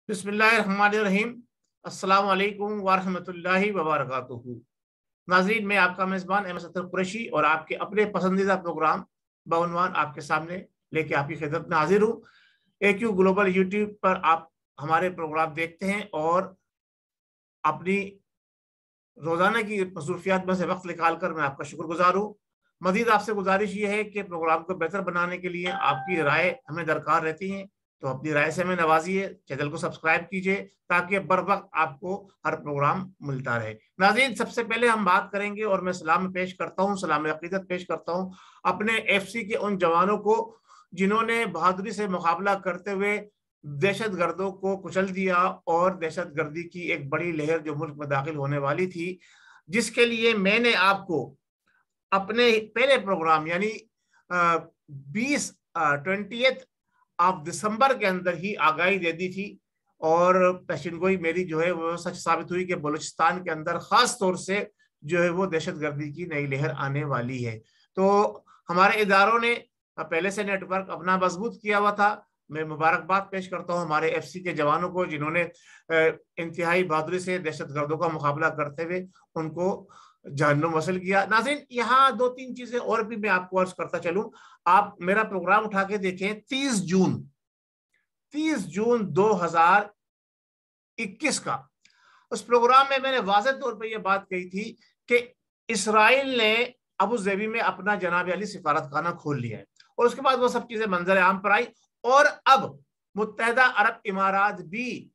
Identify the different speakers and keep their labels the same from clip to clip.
Speaker 1: بسم اللہ الرحمن الرحیم۔ السلام علیکم ورحمۃ اللہ وبرکاتہ۔ ناظرین، میں آپ کا میزبان احمد ستر قریشی اور آپ کے اپنے پسندیدہ پروگرام بعنوان آپ کے سامنے لے کے آپ کی خدمت میں حاضر ہوں۔ AQ گلوبل یوٹیوب پر آپ ہمارے پروگرام دیکھتے ہیں اور اپنی روزانہ کی مصروفیات میں سے وقت نکال کر میں آپ کا شکر گزار ہوں۔ مزید آپ سے گزارش یہ ہے کہ پروگرام کو بہتر بنانے کے لیے آپ کی رائے ہمیں درکار رہتی ہیں، تو اپنی رائے سے ہمیں نوازیے، چینل کو سبسکرائب کیجیے تاکہ بر وقت آپ کو ہر پروگرام ملتا رہے۔ ناظرین، سب سے پہلے ہم بات کریں گے اور میں سلام پیش کرتا ہوں، سلام عقیدت پیش کرتا ہوں اپنے FC کے ان جوانوں کو جنہوں نے بہادری سے مقابلہ کرتے ہوئے دہشت گردوں کو کچل دیا اور دہشت گردی کی ایک بڑی لہر جو ملک میں داخل ہونے والی تھی، جس کے لیے میں نے آپ کو اپنے پہلے پروگرام یعنی 20 دسمبر کے اندر ہی آگاہی دے دی تھی، اور پیشن گوئی میری جو ہے وہ سچ ثابت ہوئی کہ بلوچستان کے اندر خاص طور سے جو ہے وہ دہشت گردی کی نئی لہر آنے والی ہے۔ تو ہمارے اداروں نے پہلے سے نیٹ ورک اپنا مضبوط کیا ہوا تھا۔ میں مبارکباد پیش کرتا ہوں ہمارے FC کے جوانوں کو جنہوں نے انتہائی بہادری سے دہشت گردوں کا مقابلہ کرتے ہوئے ان کو جہنم وصل کیا۔ ناظرین، یہاں دو تین چیزیں اور بھی میں آپ کو عرض کرتا چلوں۔ آپ میرا پروگرام اٹھا کے دیکھیں 30 جون 2021 کا۔ اس پروگرام میں نے واضح طور پہ یہ بات کہی تھی کہ اسرائیل نے ابو ظبی میں اپنا جناب علی سفارت خانہ کھول لیا ہے، اور اس کے بعد وہ سب چیزیں منظر عام پر آئی، اور اب متحدہ عرب امارات بھی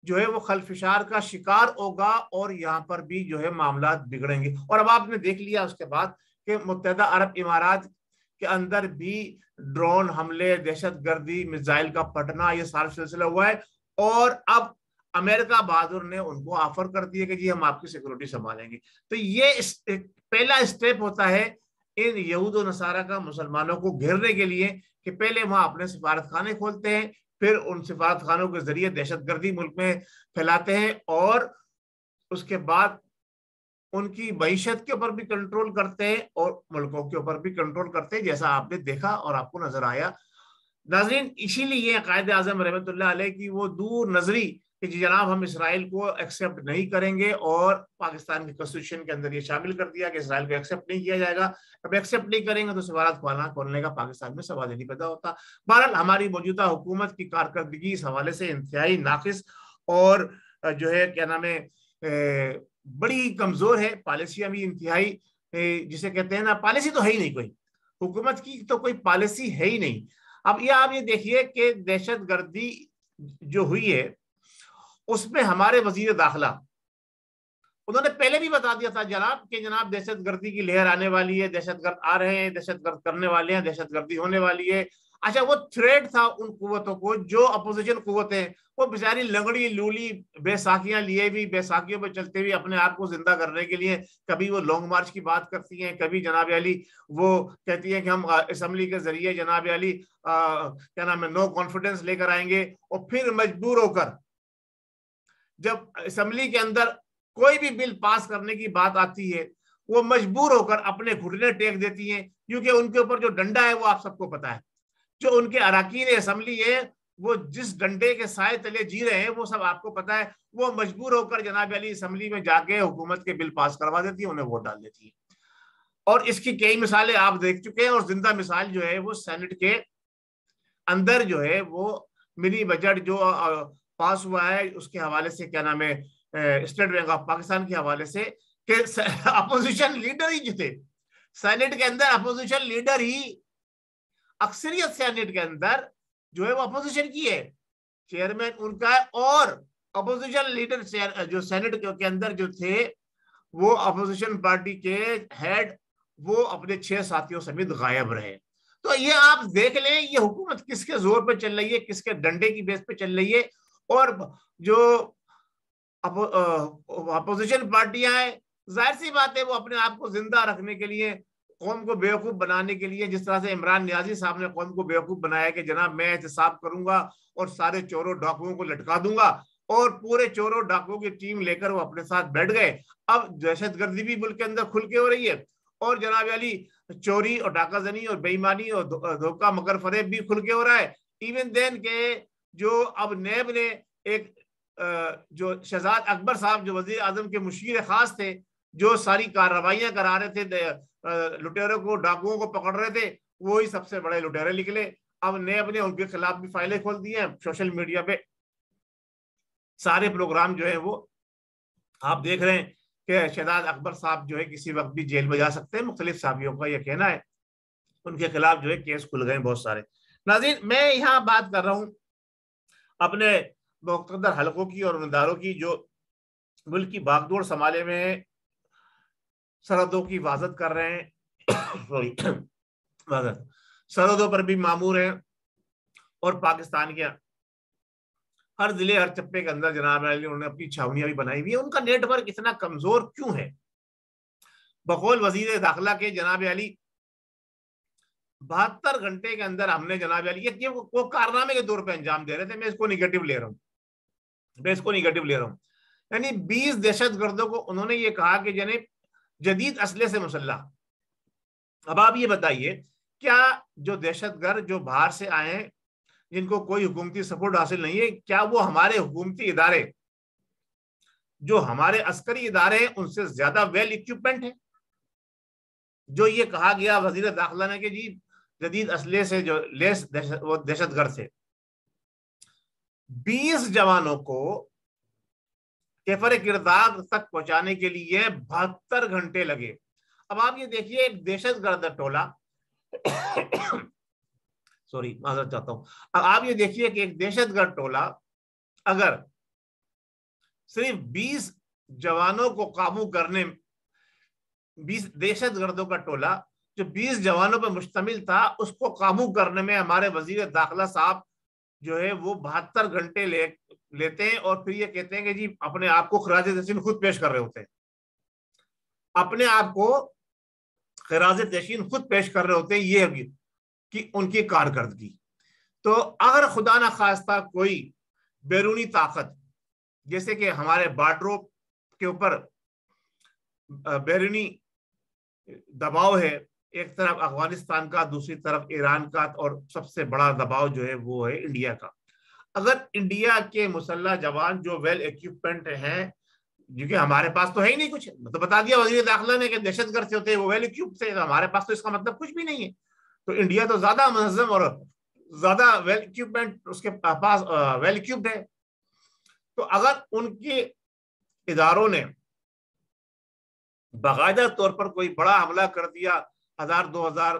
Speaker 1: جو ہے وہ خلفشار کا شکار ہوگا اور یہاں پر بھی جو ہے معاملات بگڑیں گے۔ اور اب آپ نے دیکھ لیا اس کے بعد کہ متحدہ عرب امارات کے اندر بھی ڈرون حملے، دہشت گردی، میزائل کا پھٹنا، یہ سارا سلسلہ ہوا ہے، اور اب امریکہ بہادر نے ان کو آفر کر دیا کہ جی ہم آپ کی سیکورٹی سنبھالیں گے۔ تو یہ پہلا اسٹیپ ہوتا ہے ان یہود و نصارہ کا مسلمانوں کو گھیرنے کے لیے کہ پہلے وہاں اپنے سفارت خانے کھولتے ہیں، پھر ان سفارت خانوں کے ذریعے دہشت گردی ملک میں پھیلاتے ہیں، اور اس کے بعد ان کی معیشت کے اوپر بھی کنٹرول کرتے ہیں اور ملکوں کے اوپر بھی کنٹرول کرتے ہیں، جیسا آپ نے دیکھا اور آپ کو نظر آیا۔ ناظرین، اسی لیے قائد اعظم رحمت اللہ علیہ کی وہ دور نظری کہ جی جناب ہم اسرائیل کو ایکسیپٹ نہیں کریں گے، اور پاکستان کی کنسٹیٹیوشن کے اندر یہ شامل کر دیا کہ اسرائیل کو ایکسیپٹ نہیں کیا جائے گا۔ اب ایکسیپٹ نہیں کریں گے تو سفارت کھولنے کا پاکستان میں سوال ہی نہیں پیدا ہوتا۔ بہرحال ہماری موجودہ حکومت کی کارکردگی اس حوالے سے انتہائی ناقص اور جو ہے کیا نام ہے بڑی کمزور ہے۔ پالیسیاں بھی انتہائی جسے کہتے ہیں نا، پالیسی تو ہے ہی نہیں، کوئی حکومت کی تو کوئی پالیسی ہے ہی نہیں۔ اب یہ آپ یہ دیکھیے کہ دہشت گردی جو ہوئی ہے اس میں ہمارے وزیر داخلہ انہوں نے پہلے بھی بتا دیا تھا جناب کہ جناب دہشت گردی کی لہر آنے والی ہے، دہشت گرد آ رہے ہیں، دہشت گرد کرنے والے ہیں، دہشت گردی ہونے والی ہے۔ اچھا، وہ تھریٹ تھا ان قوتوں کو جو اپوزیشن قوتیں، وہ بیچاری لنگڑی لولی بے ساکیاں لیے بھی، بے ساکیوں پہ چلتے ہوئے اپنے آپ کو زندہ کرنے کے لیے کبھی وہ لانگ مارچ کی بات کرتی ہیں، کبھی جناب علی وہ کہتی ہیں کہ ہم اسمبلی کے ذریعے جناب علی کیا نام ہے نو کانفیڈنس لے کر آئیں گے، اور پھر مجبور ہو کر جب اسمبلی کے اندر کوئی بھی بل پاس کرنے کی بات آتی ہے وہ مجبور ہو کر اپنے گھٹنے ٹیک دیتی ہیں، کیونکہ ان کے اوپر جو ڈنڈا ہے وہ آپ سب کو پتا ہے، جو ان کے اراکین اسمبلی ہے وہ جس ڈنڈے کے سائے تلے جی رہے ہیں وہ سب آپ کو پتا ہے۔ وہ مجبور ہو کر جناب علی اسمبلی میں جا کے حکومت کے بل پاس کروا دیتی ہے، انہیں ووٹ ڈال دیتی ہے، اور اس کی کئی مثالیں آپ دیکھ چکے ہیں۔ اور زندہ مثال جو ہے وہ سینٹ کے اندر جو ہے وہ منی بجٹ جو پاس ہوا ہے اس کے حوالے سے کیا نام ہے اسٹیٹ بینک آف پاکستان کے حوالے سے کہ اپوزیشن لیڈر ہی جو تھے سینٹ کے اندر، اپوزیشن لیڈر ہی اکثریت سینٹ کے اندر جو ہے وہ اپوزیشن کی ہے، چیئرمین ان کا ہے، اور اپوزیشن لیڈر جو سینٹ کے اندر جو تھے وہ اپوزیشن پارٹی کے ہیڈ وہ اپنے 6 ساتھیوں سمیت غائب رہے۔ تو یہ آپ دیکھ لیں یہ حکومت کس کے زور پہ چل رہی ہے، کس کے ڈنڈے کی بیس پہ چل رہی ہے، اور جو اپوزیشن پارٹیاں ہیں ظاہر سی بات ہے وہ اپنے آپ کو زندہ رکھنے کے لیے، قوم کو بیوقوف بنانے کے لیے، جس طرح سے عمران نیازی صاحب نے قوم کو بیوقوف بنایا کہ جناب میں احتساب کروں گا اور سارے چوروں ڈاکوؤں کو لٹکا دوں گا، اور پورے چوروں ڈاکوؤں کی ٹیم لے کر وہ اپنے ساتھ بیٹھ گئے۔ اب دہشت گردی بھی ملک کے اندر کھل کے ہو رہی ہے، اور جناب علی چوری اور ڈاکہ زنی اور بے ایمانی اور دھوکہ مکر فریب بھی کھل کے ہو رہا ہے۔ ایون دین کے جو اب نیب نے ایک جو شہزاد اکبر صاحب جو وزیر اعظم کے مشیر خاص تھے، جو ساری کارروائیاں کرا رہے تھے، لٹیروں کو، ڈاکوؤں کو پکڑ رہے تھے، وہی سب سے بڑے لٹیرے نکلے۔ اب نئے اپنے ان کے خلاف بھی فائلیں کھول دی ہیں سوشل میڈیا پہ، سارے پروگرام جو ہے وہ آپ دیکھ رہے ہیں کہ شہزاد اکبر صاحب جو ہے کسی وقت بھی جیل میں جا سکتے ہیں، مختلف صحافیوں کا یہ کہنا ہے، ان کے خلاف جو ہے کیس کھل گئے بہت سارے۔ ناظرین، میں یہاں بات کر رہا ہوں اپنے مقتدر حلقوں کی اور اداروں کی جو ملک کی باغ دوڑ سنبھالے میں سرحدوں کی حفاظت کر رہے ہیں سرحدوں پر بھی مامور ہیں، اور پاکستان کے ہر ضلع ہر چپے کے اندر جناب علی انہوں نے اپنی چھاونیاں بھی بنائی ہوئی ہیں۔ ان کا نیٹ ورک اتنا کمزور کیوں ہے؟ بقول وزیر داخلہ کے جناب علی 72 گھنٹے کے اندر ہم نے جناب علی وہ کارنامے کے طور پہ انجام دے رہے تھے، میں اس کو نگیٹو لے رہا ہوں، یعنی 20 دہشت گردوں کو انہوں نے یہ کہا کہ جدید اسلحے سے مسلح۔ اب آپ یہ بتائیے، کیا جو دہشت گرد جو باہر سے آئے ہیں، جن کو کوئی حکومتی سپورٹ حاصل نہیں ہے، کیا وہ ہمارے حکومتی ادارے، جو ہمارے عسکری ادارے ہیں، ان سے زیادہ ویل اکوپمنٹ ہیں؟ جو یہ کہا گیا وزیر داخلہ نے کہ جی جدید اسلحے سے جو لیس دہشت گرد سے 20 جوانوں کو کیفر کردار تک پہنچانے کے لیے 72 گھنٹے لگے۔ اب آپ یہ دیکھیے، ایک دہشت گرد ٹولہ معذرت چاہتا ہوں، اب آپ یہ دیکھیے کہ ایک دہشت گرد ٹولہ اگر صرف 20 جوانوں کو قابو کرنے، 20 دہشت گردوں کا ٹولہ جو 20 جوانوں پر مشتمل تھا، اس کو قابو کرنے میں ہمارے وزیر داخلہ صاحب جو ہے وہ 72 گھنٹے لیتے ہیں، اور پھر یہ کہتے ہیں کہ جی اپنے آپ کو خراج تحسین خود پیش کر رہے ہوتے ہیں، اپنے آپ کو خراج تحسین خود پیش کر رہے ہوتے ہیں۔ یہ ابھی کہ ان کی کارکردگی، تو اگر خدا نہ خواستہ کوئی بیرونی طاقت، جیسے کہ ہمارے بارڈروں کے اوپر بیرونی دباؤ ہے، ایک طرف افغانستان کا، دوسری طرف ایران کا، اور سب سے بڑا دباؤ جو ہے وہ ہے انڈیا کا، اگر انڈیا کے مسلح جوان جو ویل اکوپمنٹ ہیں، کیونکہ ہمارے پاس تو ہے ہی نہیں کچھ، تو بتا دیا وزیر داخلہ نے کہ دہشت گرد سے ہوتے ہیں وہ ویل اکوپڈ سے، ہمارے پاس تو اس کا مطلب کچھ بھی نہیں ہے، تو انڈیا تو زیادہ منظم اور زیادہ ویل اکوپمنٹ اس کے پاس ویل اکوپڈ ہے۔ تو اگر ان کے اداروں نے باقاعدہ طور پر کوئی بڑا حملہ کر دیا، 1000-2000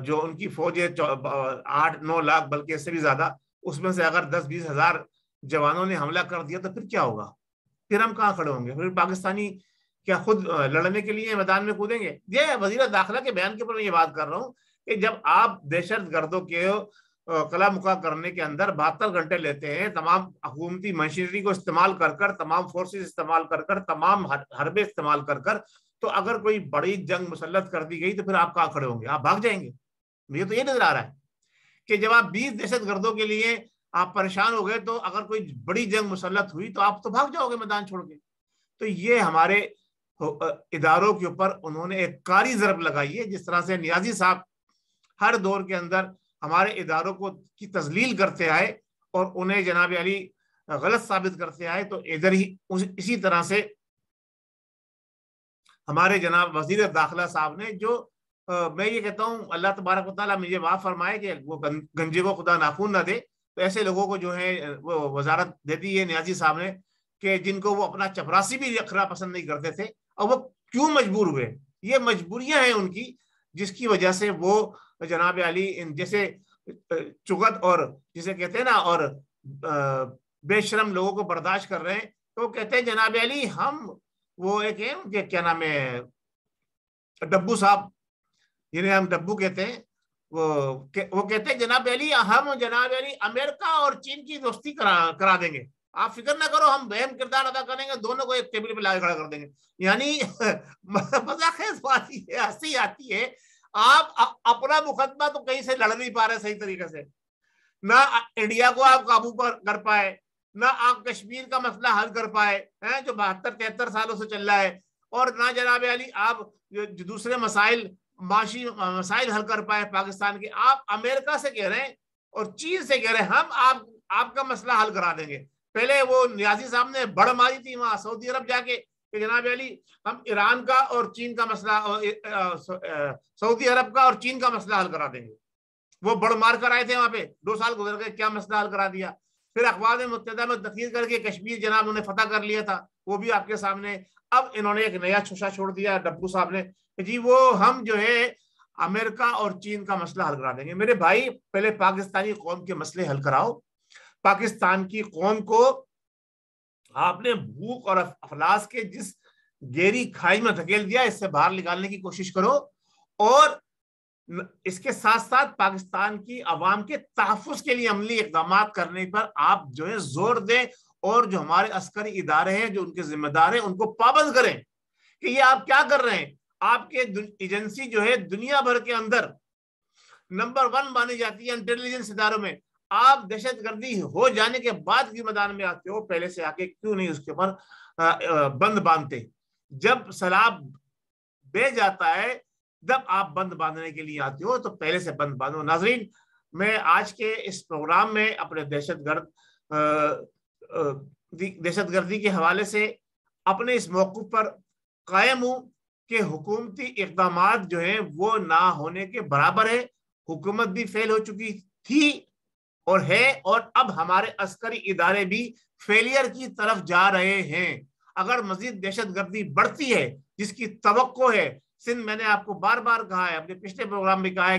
Speaker 1: جو ان کی فوج ہے 8-9 لاکھ بلکہ اس سے بھی زیادہ، اس میں سے اگر 10-20 ہزار جوانوں نے حملہ کر دیا تو پھر کیا ہوگا؟ پھر ہم کہاں کھڑے ہوں گے؟ پھر پاکستانی کیا خود لڑنے کے لیے میدان میں کودیں گے؟ یہ وزیر داخلہ کے بیان کے اوپر میں یہ بات کر رہا ہوں کہ جب آپ دہشت گردوں کے قلع مقع کرنے کے اندر 72 گھنٹے لیتے ہیں، تمام حکومتی مشینری کو استعمال کر کر، تمام فورسز استعمال کر کر، تمام حربے استعمال کر کر، تو اگر کوئی بڑی جنگ مسلط کر دی گئی تو پھر آپ کہاں کھڑے ہوں گے؟ آپ بھاگ جائیں گے۔ مجھے تو یہ نظر آ رہا ہے کہ جب آپ 20 دہشت گردوں کے لیے آپ پریشان ہو گئے، تو اگر کوئی بڑی جنگ مسلط ہوئی تو آپ تو بھاگ جاؤ گے میدان چھوڑ کے۔ تو یہ ہمارے اداروں کے اوپر انہوں نے ایک کاری ضرب لگائی ہے، جس طرح سے نیازی صاحب ہر دور کے اندر ہمارے اداروں کو کی تذلیل کرتے آئے اور انہیں جناب علی غلط ثابت کرتے آئے، تو ادھر ہی اسی طرح سے ہمارے جناب وزیر داخلہ صاحب نے، جو میں یہ کہتا ہوں اللہ تبارک و تعالیٰ مجھے معاف فرمائے کہ وہ گنجے کو خدا ناخون نہ دے، تو ایسے لوگوں کو جو ہے وہ وزارت دے دی ہے نیازی صاحب نے، کہ جن کو وہ اپنا چپراسی بھی رکھنا پسند نہیں کرتے تھے، اور وہ کیوں مجبور ہوئے؟ یہ مجبوریاں ہیں ان کی، جس کی وجہ سے وہ جناب علی جیسے چغت اور جسے کہتے ہیں نا اور بے شرم لوگوں کو برداشت کر رہے ہیں، تو وہ کہتے ہیں جناب علی ہم، وہ ایک ہے ان کے کیا نام ہے، ڈبو صاحب، جنہیں ہم ڈبو کہتے ہیں، وہ کہتے ہیں جناب علی ہم جناب علی امریکہ اور چین کی دوستی کرا دیں گے، آپ فکر نہ کرو، ہم اہم کردار ادا کریں گے، دونوں کو ایک ٹیبل پہ لا کے کھڑا کر دیں گے۔ یعنی مزاخیز بات ہے، ہنسی آتی ہے، آپ اپنا مقدمہ تو کہیں سے لڑ نہیں پا رہے صحیح طریقے سے، نہ انڈیا کو آپ قابو کر پائے، نہ آپ کشمیر کا مسئلہ حل کر پائے جو 72-73 سالوں سے چل رہا ہے، اور نہ جناب علی آپ دوسرے مسائل، معاشی مسائل حل کر پائے پاکستان کے، آپ امریکہ سے کہہ رہے ہیں اور چین سے کہہ رہے ہیں ہم آپ کا مسئلہ حل کرا دیں گے۔ پہلے وہ نیازی صاحب نے بڑ ماری تھی وہاں سعودی عرب جا کے کہ جناب علی ہم ایران کا اور چین کا مسئلہ، سعودی عرب کا اور چین کا مسئلہ حل کرا دیں گے. وہ بڑ مار کر آئے تھے وہاں پہ، 2 سال گزر گئے، کیا مسئلہ حل کرا دیا. پھر اقوام متحدہ میں تقریر کر کے کشمیر جناب انہوں نے فتح کر لیا تھا، وہ بھی آپ کے سامنے. اب انہوں نے ایک نیا چھوشا چھوڑ دیا ڈبو صاحب نے کہ جی وہ ہم جو ہے امریکہ اور چین کا مسئلہ حل کرا دیں گے. میرے بھائی پہلے پاکستانی قوم کے مسئلے حل کراؤ. پاکستان کی قوم کو آپ نے بھوک اور افلاس کے جس گہری کھائی میں دھکیل دیا، اس سے باہر نکالنے کی کوشش کرو، اور اس کے ساتھ ساتھ پاکستان کی عوام کے تحفظ کے لیے عملی اقدامات کرنے پر آپ جو ہے زور دیں، اور جو ہمارے عسکری ادارے ہیں جو ان کے ذمہ دار ہیں ان کو پابند کریں کہ یہ آپ کیا کر رہے ہیں. آپ کے ایجنسی جو ہے دنیا بھر کے اندر نمبر 1 مانی جاتی ہے انٹیلیجنس اداروں میں. آپ دہشت گردی ہو جانے کے بعد کی میدان میں آتے ہو، پہلے سے آ کے کیوں نہیں اس کے اوپر بند باندھتے؟ جب سیلاب بہ جاتا ہے جب آپ بند باندھنے کے لیے آتے ہو تو پہلے سے بند باندھو. ناظرین، میں آج کے اس پروگرام میں اپنے دہشت گردی کے حوالے سے اپنے اس موقف پر قائم ہوں کہ حکومتی اقدامات جو ہیں وہ نہ ہونے کے برابر ہے. حکومت بھی فیل ہو چکی تھی اور ہے، اور اب ہمارے عسکری ادارے بھی فیلئر کی طرف جا رہے ہیں. اگر مزید دہشت گردی بڑھتی ہے جس کی توقع ہے، سندھ میں نے آپ کو بار بار کہا ہے، اپنے پچھلے پروگرام میں کہا ہے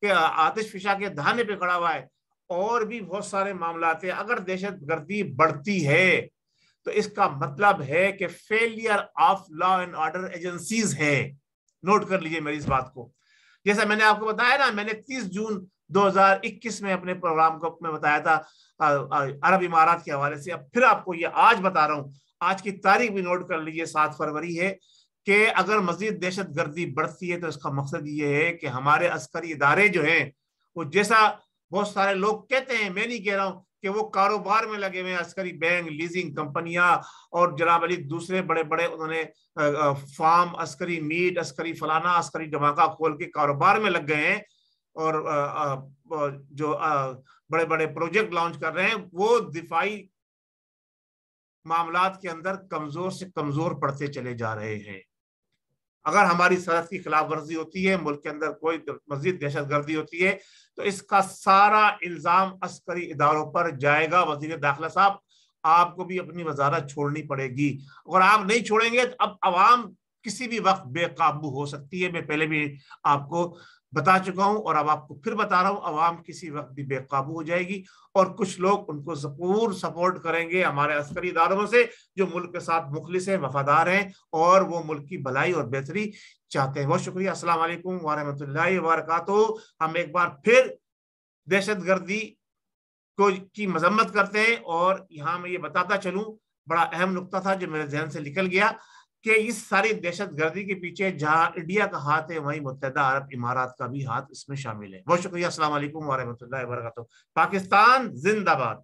Speaker 1: کہ آتش فشاں کے دہانے پہ کھڑا ہوا ہے، اور بھی بہت سارے معاملات ہیں. اگر دہشت گردی بڑھتی ہے تو اس کا مطلب ہے کہ failure of law and order agencies ہے. نوٹ کر لیجئے میری اس بات کو. جیسا میں نے آپ کو بتایا نا، میں نے 30 جون 2021 میں اپنے پروگرام کو میں بتایا تھا عرب امارات کے حوالے سے. اب پھر آپ کو یہ آج بتا رہا ہوں، آج کی تاریخ بھی نوٹ کر لیجئے، 7 فروری ہے، کہ اگر مزید دہشت گردی بڑھتی ہے تو اس کا مقصد یہ ہے کہ ہمارے عسکری ادارے جو ہیں وہ، جیسا بہت سارے لوگ کہتے ہیں، میں نہیں کہہ رہا ہوں، کہ وہ کاروبار میں لگے ہوئے ہیں، عسکری بینک، لیزنگ کمپنیاں اور جناب علی دوسرے بڑے بڑے انہوں نے فارم، عسکری میٹ، عسکری فلانا، عسکری دھماکہ کھول کے کاروبار میں لگ گئے ہیں، اور جو بڑے بڑے پروجیکٹ لانچ کر رہے ہیں، وہ دفاعی معاملات کے اندر کمزور سے کمزور پڑتے چلے جا رہے ہیں. اگر ہماری سرحد کی خلاف ورزی ہوتی ہے، ملک کے اندر کوئی مزید دہشت گردی ہوتی ہے، تو اس کا سارا الزام عسکری اداروں پر جائے گا. وزیر داخلہ صاحب، آپ کو بھی اپنی وزارت چھوڑنی پڑے گی. اگر آپ نہیں چھوڑیں گے تو اب عوام کسی بھی وقت بے قابو ہو سکتی ہے. میں پہلے بھی آپ کو بتا چکا ہوں اور اب آپ کو پھر بتا رہا ہوں، عوام کسی وقت بھی بے قابو ہو جائے گی، اور کچھ لوگ ان کو ضرور سپورٹ کریں گے ہمارے عسکری اداروں سے، جو ملک کے ساتھ مخلص ہیں، وفادار ہیں، اور وہ ملک کی بھلائی اور بہتری چاہتے ہیں. بہت شکریہ. السلام علیکم ورحمۃ اللہ وبرکاتہ. ہم ایک بار پھر دہشت گردی کی مذمت کرتے ہیں، اور یہاں میں یہ بتاتا چلوں، بڑا اہم نقطہ تھا جو میرے ذہن سے نکل گیا، کہ اس ساری دہشت گردی کے پیچھے جہاں انڈیا کا ہاتھ ہے، وہیں متحدہ عرب امارات کا بھی ہاتھ اس میں شامل ہے. بہت شکریہ. السلام علیکم ورحمۃ اللہ وبرکاتہ. پاکستان زندہ باد.